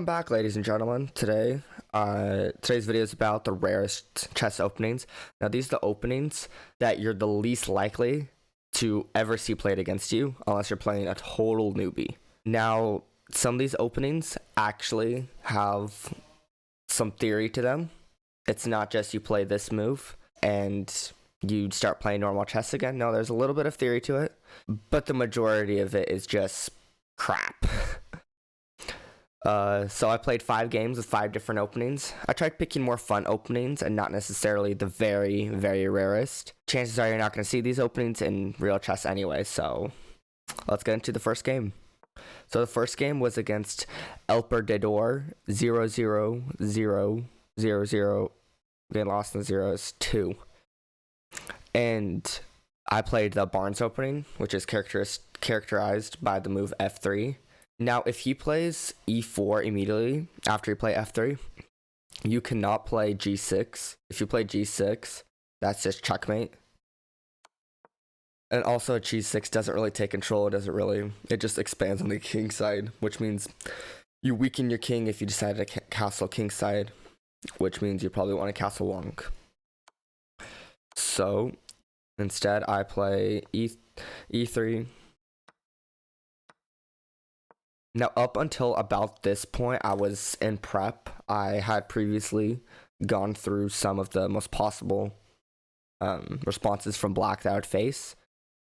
back, ladies and gentlemen. Today's video is about the rarest chest openings. Now, these are the openings that you're the least likely to ever see played against you, unless you're playing a total newbie. Now, some of these openings actually have some theory to them. It's not just you play this move and you start playing normal chess again. No, there's a little bit of theory to it, but the majority of it is just crap. So I played 5 games with 5 different openings. I tried picking more fun openings and not necessarily the very, very rarest. Chances are you're not going to see these openings in real chess anyway, so let's get into the first game. So the first game was against Elperdedor 0-0-0-0-0. Getting lost in the zeros 2. And I played the Barnes opening, which is characterized by the move F3. Now, if he plays E4 immediately after you play F3, you cannot play G6. If you play G6, that's just checkmate. And also, G6 doesn't really take control. It just expands on the king side, which means you weaken your king if you decide to castle king side, which means you probably want to castle long. So, instead, I play E3. Now, up until about this point, I was in prep. I had previously gone through some of the most possible responses from black that I would face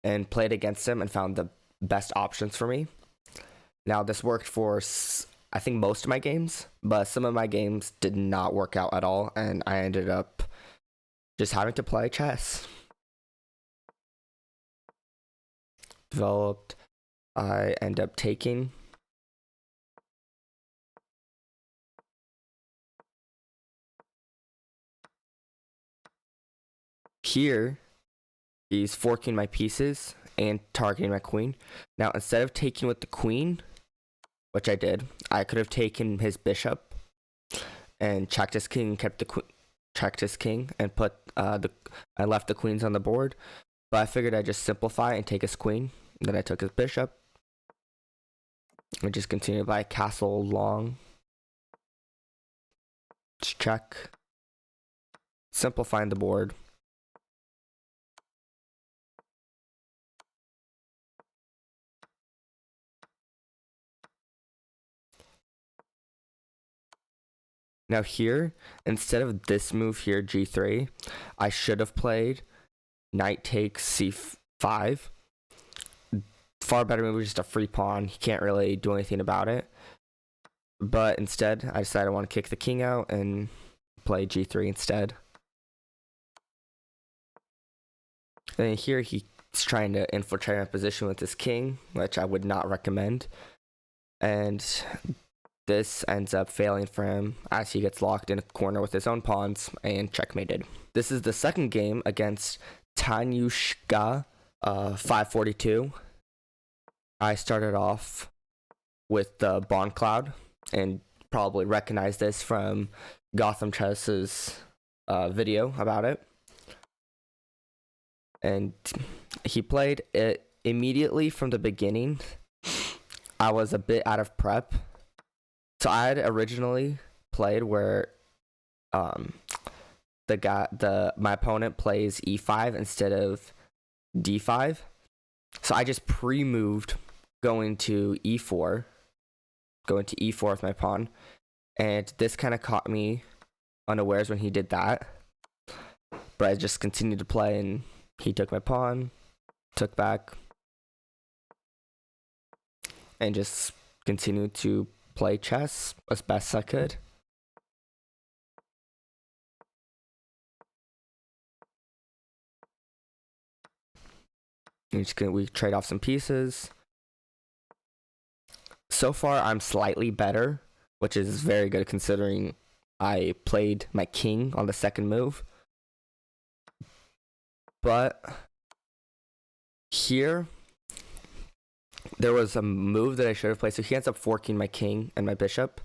and played against him and found the best options for me. Now, this worked for, I think, most of my games, but some of my games did not work out at all, and I ended up just having to play chess. Developed. I end up taking. Here, he's forking my pieces and targeting my queen. Now, instead of taking with the queen, which I did, I could have taken his bishop and checked his king and kept the queen. Checked his king and put I left the queens on the board, but I figured I'd just simplify and take his queen. Then I took his bishop and just continued by castle long. Just check, simplifying the board. Now here, instead of this move here, G3, I should have played knight takes C5. Far better move, just a free pawn. He can't really do anything about it. But instead, I decided I want to kick the king out and play G3 instead. And here he's trying to infiltrate my position with his king, which I would not recommend. And this ends up failing for him as he gets locked in a corner with his own pawns and checkmated. This is the second game against Tanyushka 542. I started off with the Bongcloud and probably recognize this from Gotham Chess's video about it. And he played it immediately from the beginning. I was a bit out of prep. So I had originally played where my opponent plays E5 instead of D5. So I just pre-moved going to E4 with my pawn. And this kind of caught me unawares when he did that. But I just continued to play and he took my pawn, took back, and just continued to play chess as best I could. We trade off some pieces. So far, I'm slightly better, which is very good considering I played my king on the second move. But here, there was a move that I should have played. So he ends up forking my king and my bishop.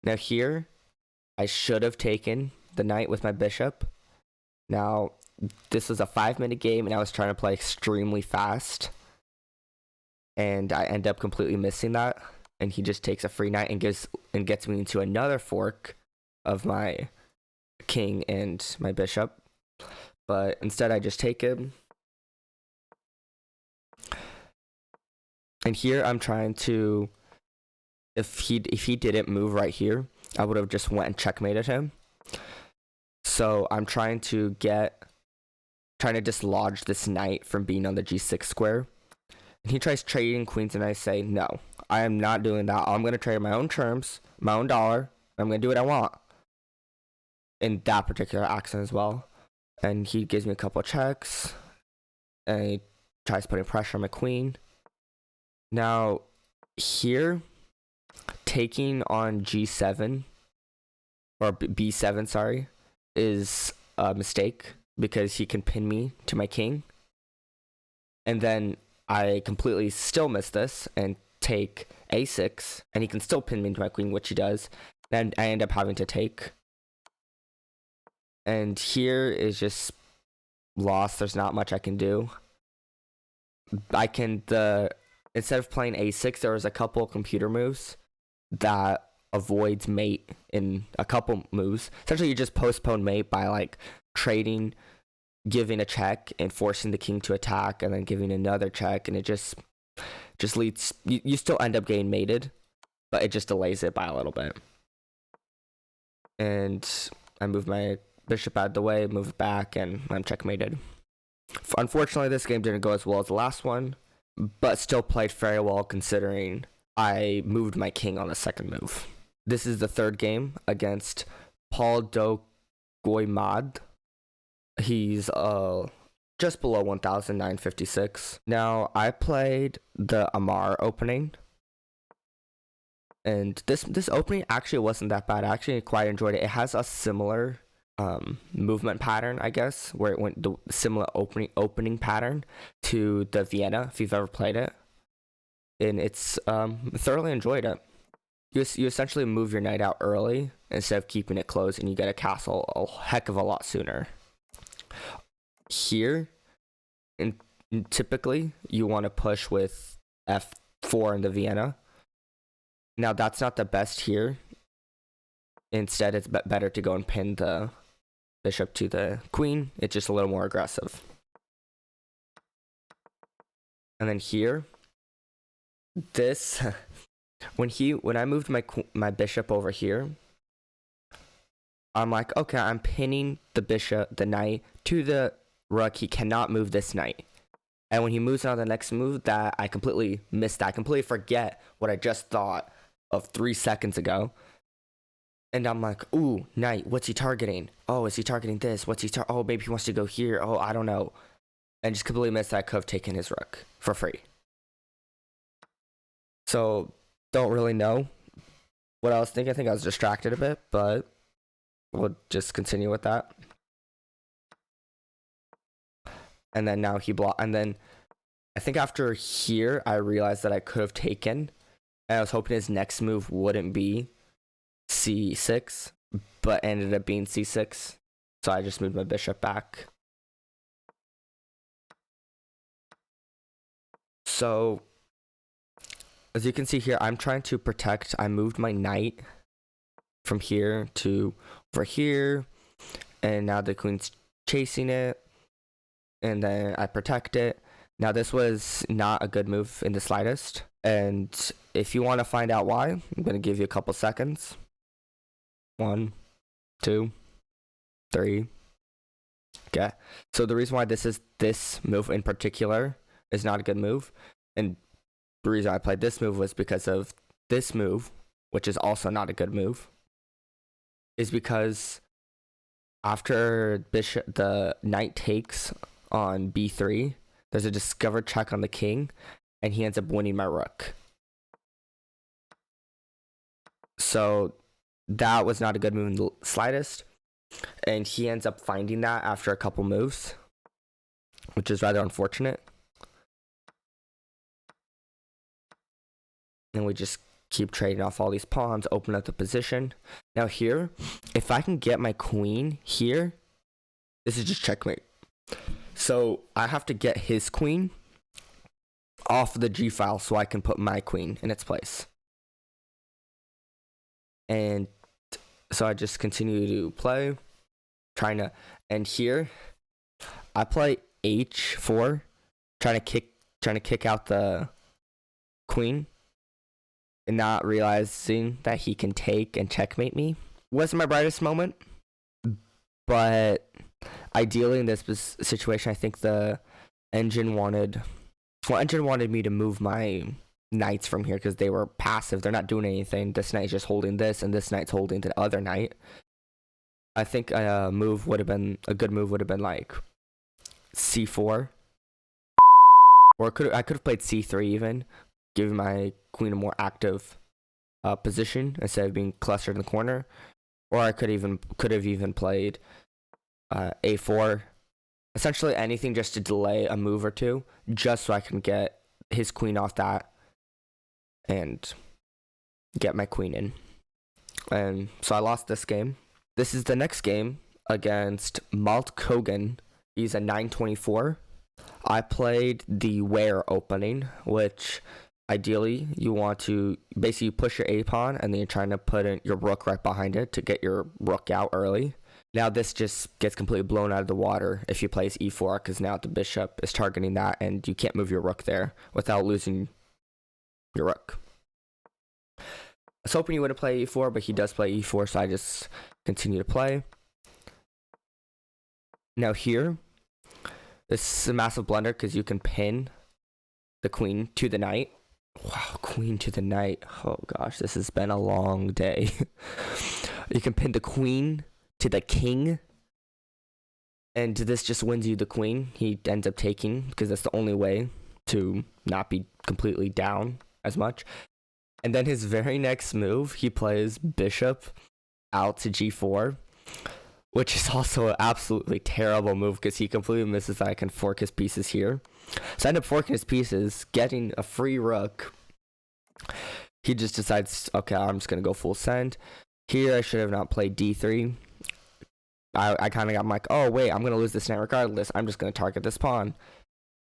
Now here, I should have taken the knight with my bishop. Now, this was a 5-minute game, and I was trying to play extremely fast. And I end up completely missing that. and he just takes a free knight and gets me into another fork of my king and my bishop. But instead I just take him. And here I'm trying to, if he didn't move right here, I would have just went and checkmated him. So I'm trying to dislodge this knight from being on the g6 square. And he tries trading queens, and I say, no, I am not doing that. I'm going to trade my own terms, my own dollar. I'm going to do what I want in that particular action as well. And he gives me a couple of checks, and he tries putting pressure on my queen. Now, here, taking on g7, or b7, sorry, is a mistake because he can pin me to my king. And then I completely still miss this and take a6, and he can still pin me to my queen, which he does. And I end up having to take. And here is just lost. There's not much I can do. Instead of playing a6, there was a couple computer moves that avoids mate in a couple moves. Essentially, you just postpone mate by like trading, giving a check, and forcing the king to attack, and then giving another check, and it just leads. You still end up getting mated, but it just delays it by a little bit. And I move my bishop out of the way, move it back, and I'm checkmated. Unfortunately, this game didn't go as well as the last one, but still played very well considering I moved my king on the second move. This is the third game against Paul Dogoimad. He's just below 1,956. Now, I played the Amar opening, and this opening actually wasn't that bad. I actually quite enjoyed it. It has a similar movement pattern, I guess, where it went the similar opening pattern to the Vienna, if you've ever played it. And it's thoroughly enjoyed it. You essentially move your knight out early instead of keeping it closed, and you get a castle a heck of a lot sooner. Here, and typically you want to push with f4 in the Vienna. Now that's not the best here. Instead, it's better to go and pin the bishop to the queen. It's just a little more aggressive. And then here, this when I moved my bishop over here, I'm like, okay, I'm pinning the knight to the rook. He cannot move this knight. And when he moves on the next move, that I completely missed that. I completely forget what I just thought of 3 seconds ago. And I'm like, ooh, knight, what's he targeting? Oh, is he targeting this? Oh, maybe he wants to go here. Oh, I don't know. And just completely missed that I could have taken his rook for free. So, don't really know what I was thinking. I think I was distracted a bit, but we'll just continue with that. And then now he blocked. And then I think after here, I realized that I could have taken. And I was hoping his next move wouldn't be c6, but ended up being c6. So I just moved my bishop back. So, as you can see here, I'm trying to protect. I moved my knight from here to over here, and now the queen's chasing it, and then I protect it. Now, this was not a good move in the slightest, and if you want to find out why, I'm going to give you a couple seconds. 1, 2, 3. Okay. So the reason why this move in particular is not a good move, and the reason I played this move was because of this move, which is also not a good move, is because after the knight takes on b3, there's a discovered check on the king, and he ends up winning my rook. So that was not a good move in the slightest, and he ends up finding that after a couple moves, which is rather unfortunate. And we just keep trading off all these pawns, open up the position. Now here, if I can get my queen here, this is just checkmate. So I have to get his queen off the G file so I can put my queen in its place. And so I just continue to play, trying to, and here I play h4, trying to kick out the queen, and not realizing that he can take and checkmate me. Wasn't my brightest moment, but ideally in this situation, I think the engine wanted me to move my knights from here because they were passive. They're not doing anything. This knight's just holding this, and this knight's holding the other knight. I think a good move would have been like c4, or I could have played c3 even, giving my queen a more active position instead of being clustered in the corner. Or I could have even played a4, essentially anything just to delay a move or two, just so I can get his queen off that and get my queen in. And so I lost this game. This is the next game against Malt Kogan. He's a 924. I played the Ware opening, which ideally you want to basically push your a pawn and then you're trying to put in your rook right behind it to get your rook out early. Now this just gets completely blown out of the water if you play e4, because now the bishop is targeting that and you can't move your rook there without losing your rook. I was hoping he wouldn't play e4, but he does play e4, so I just continue to play. Now here, this is a massive blunder because you can pin the queen to the knight. Wow, queen to the knight. Oh gosh, this has been a long day. You can pin the queen to the king, and this just wins you the queen. He ends up taking because that's the only way to not be completely down as much. And then his very next move, he plays bishop out to g4, which is also an absolutely terrible move because he completely misses that I can fork his pieces here. So I end up forking his pieces, getting a free rook. He just decides, okay, I'm just going to go full send. Here I should have not played d3. I kind of got like, oh wait, I'm going to lose this knight regardless. I'm just going to target this pawn.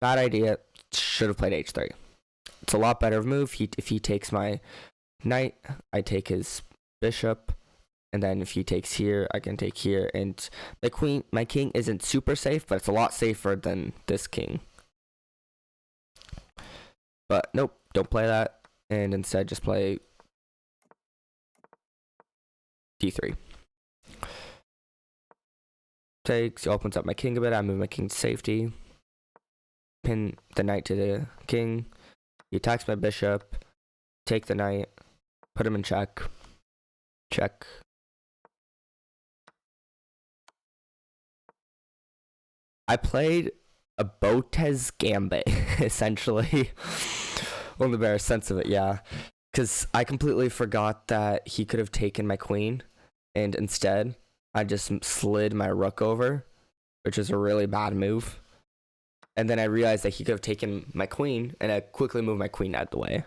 Bad idea. Should have played h3. It's a lot better move. If he takes my knight, I take his bishop. And then if he takes here, I can take here. And my king isn't super safe, but it's a lot safer than this king. But nope, don't play that. And instead just play d3. Takes, opens up my king a bit. I move my king to safety. Pin the knight to the king. He attacks my bishop. Take the knight. Put him in check. Check. I played a Botez gambit, essentially. On the bare sense of it, yeah. Because I completely forgot that he could have taken my queen, and instead, I just slid my rook over, which is a really bad move. And then I realized that he could have taken my queen, and I quickly moved my queen out of the way.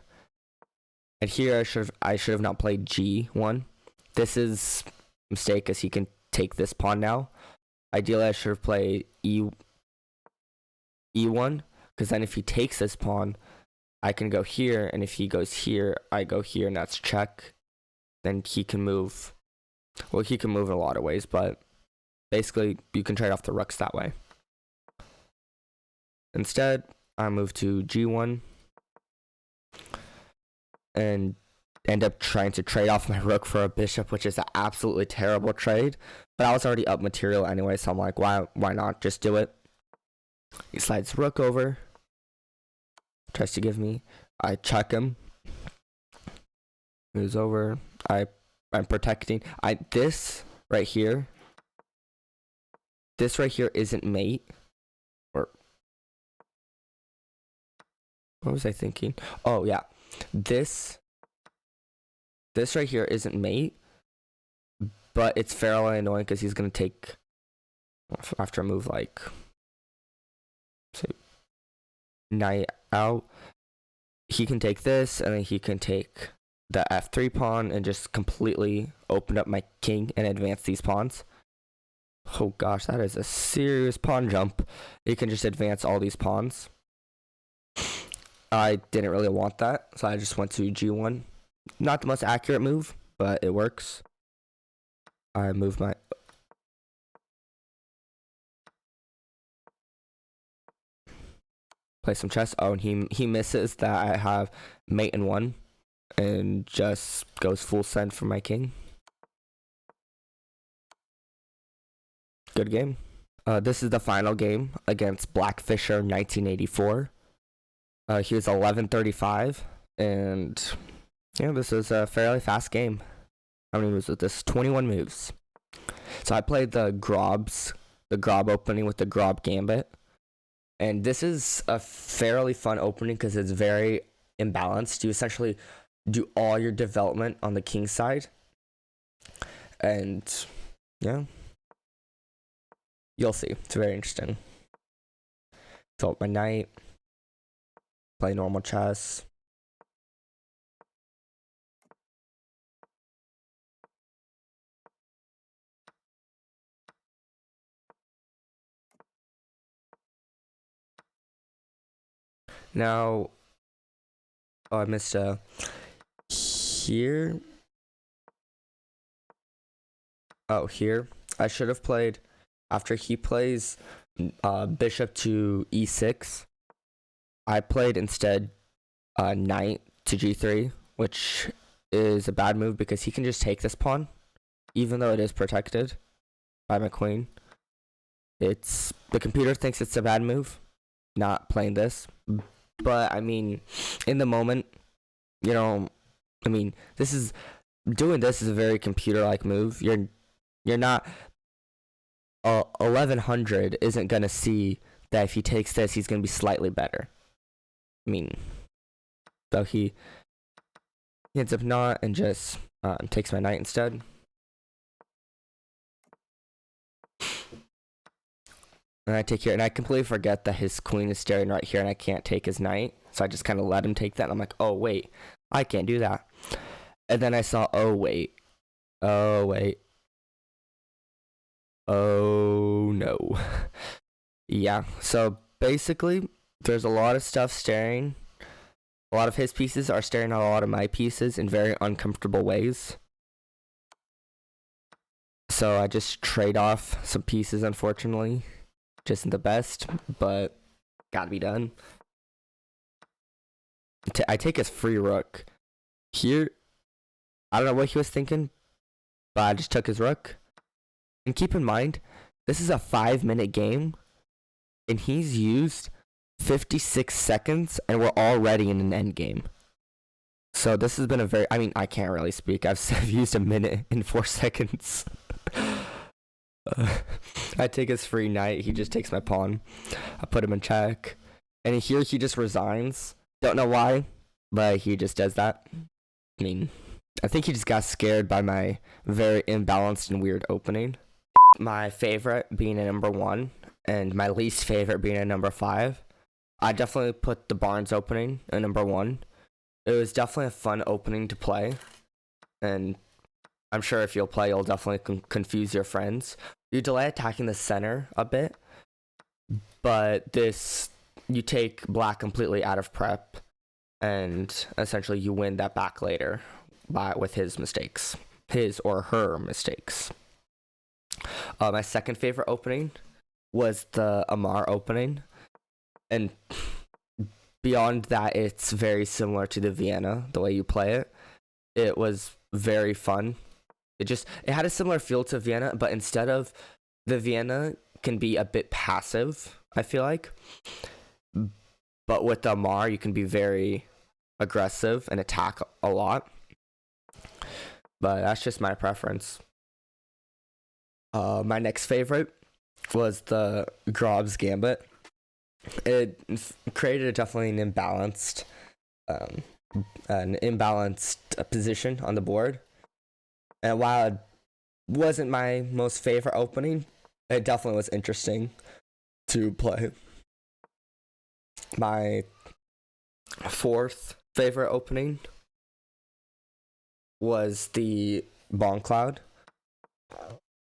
And here I should have not played g1. This is a mistake because he can take this pawn now. Ideally, I should have played e1, because then if he takes this pawn, I can go here, and if he goes here, I go here, and that's check. Then he can move. Well, he can move in a lot of ways, but basically, you can trade off the rooks that way. Instead, I move to g1 and end up trying to trade off my rook for a bishop, which is an absolutely terrible trade. But I was already up material anyway, so I'm like, why not just do it? He slides rook over. Tries to give me. I check him. Moves over. I'm protecting. This right here isn't mate. Or what was I thinking? Oh yeah. This right here isn't mate, but it's fairly annoying because he's gonna take after a move like say knight out. He can take this, and then he can take the f3 pawn and just completely open up my king and advance these pawns. Oh gosh, that is a serious pawn jump. He can just advance all these pawns. I didn't really want that, so I just went to g1. Not the most accurate move, but it works. I move my... Play some chess. Oh, and he misses that I have mate in 1 and just goes full send for my king. Good game. This is the final game against Blackfisher 1984. He was 1135, and yeah, this is a fairly fast game. How many moves was this? 21 moves. So I played the Grob opening with the Grob gambit, and this is a fairly fun opening because it's very imbalanced. You essentially do all your development on the king side, and yeah, you'll see. It's very interesting. Fill up my knight, play normal chess. Now, oh, I missed here. Oh, here. I should have played after he plays bishop to e6. I played instead knight to g3, which is a bad move because he can just take this pawn, even though it is protected by my queen. It's the computer thinks it's a bad move, not playing this. But I mean, in the moment, you know, I mean, doing this is a very computer-like move. You're not 1100 isn't gonna see that if he takes this, he's gonna be slightly better. I mean, so he ends up not and just takes my knight instead. And I take here, and I completely forget that his queen is staring right here, and I can't take his knight. So I just kind of let him take that, and I'm like, oh wait, I can't do that. And then I saw, oh wait, oh no. Yeah, so basically, there's a lot of stuff staring. A lot of his pieces are staring at a lot of my pieces in very uncomfortable ways. So I just trade off some pieces, unfortunately. Just isn't the best, but gotta be done. I take his free rook. Here, I don't know what he was thinking, but I just took his rook. And keep in mind, this is a 5-minute game, and he's used 56 seconds, and we're already in an end game. So this has been a very, I mean, I can't really speak. I've used a minute and 4 seconds. I take his free knight. He just takes my pawn. I put him in check. And here he just resigns. Don't know why, but he just does that. I mean, I think he just got scared by my very imbalanced and weird opening. My favorite being a number 1 and my least favorite being a number 5. I definitely put the Barnes opening at number 1. It was definitely a fun opening to play. And I'm sure if you'll play, you'll definitely confuse your friends. You delay attacking the center a bit, but you take black completely out of prep, and essentially you win that back later with his mistakes, his or her mistakes. My second favorite opening was the Amar opening, and beyond that, it's very similar to the Vienna, the way you play it. It was very fun. It had a similar feel to Vienna, but instead of the Vienna can be a bit passive, I feel like. But with the Amar, you can be very aggressive and attack a lot. But that's just my preference. My next favorite was the Grob's Gambit. It created definitely an imbalanced position on the board. And while it wasn't my most favorite opening, it definitely was interesting to play. My fourth favorite opening was the Bongcloud.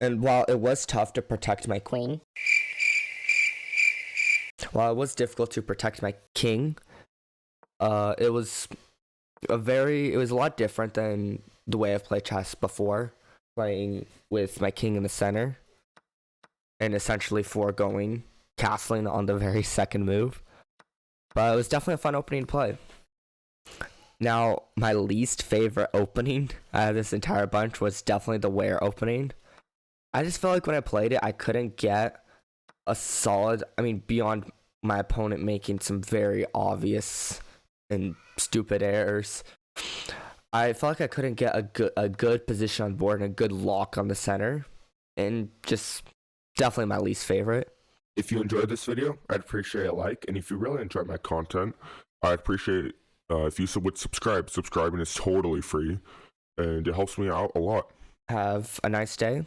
And while it was tough to protect my queen, while it was difficult to protect my king, it was a lot different than the way I've played chess before, playing with my king in the center and essentially foregoing castling on the very second move. But it was definitely a fun opening to play. Now, my least favorite opening out of this entire bunch was definitely the Ware opening. I just felt like when I played it, I couldn't get a solid, beyond my opponent making some very obvious and stupid errors, I felt like I couldn't get a good position on board and a good lock on the center, and just definitely my least favorite. If you enjoyed this video, I'd appreciate a like, and if you really enjoyed my content, I'd appreciate if you would subscribe. Subscribing is totally free, and it helps me out a lot. Have a nice day.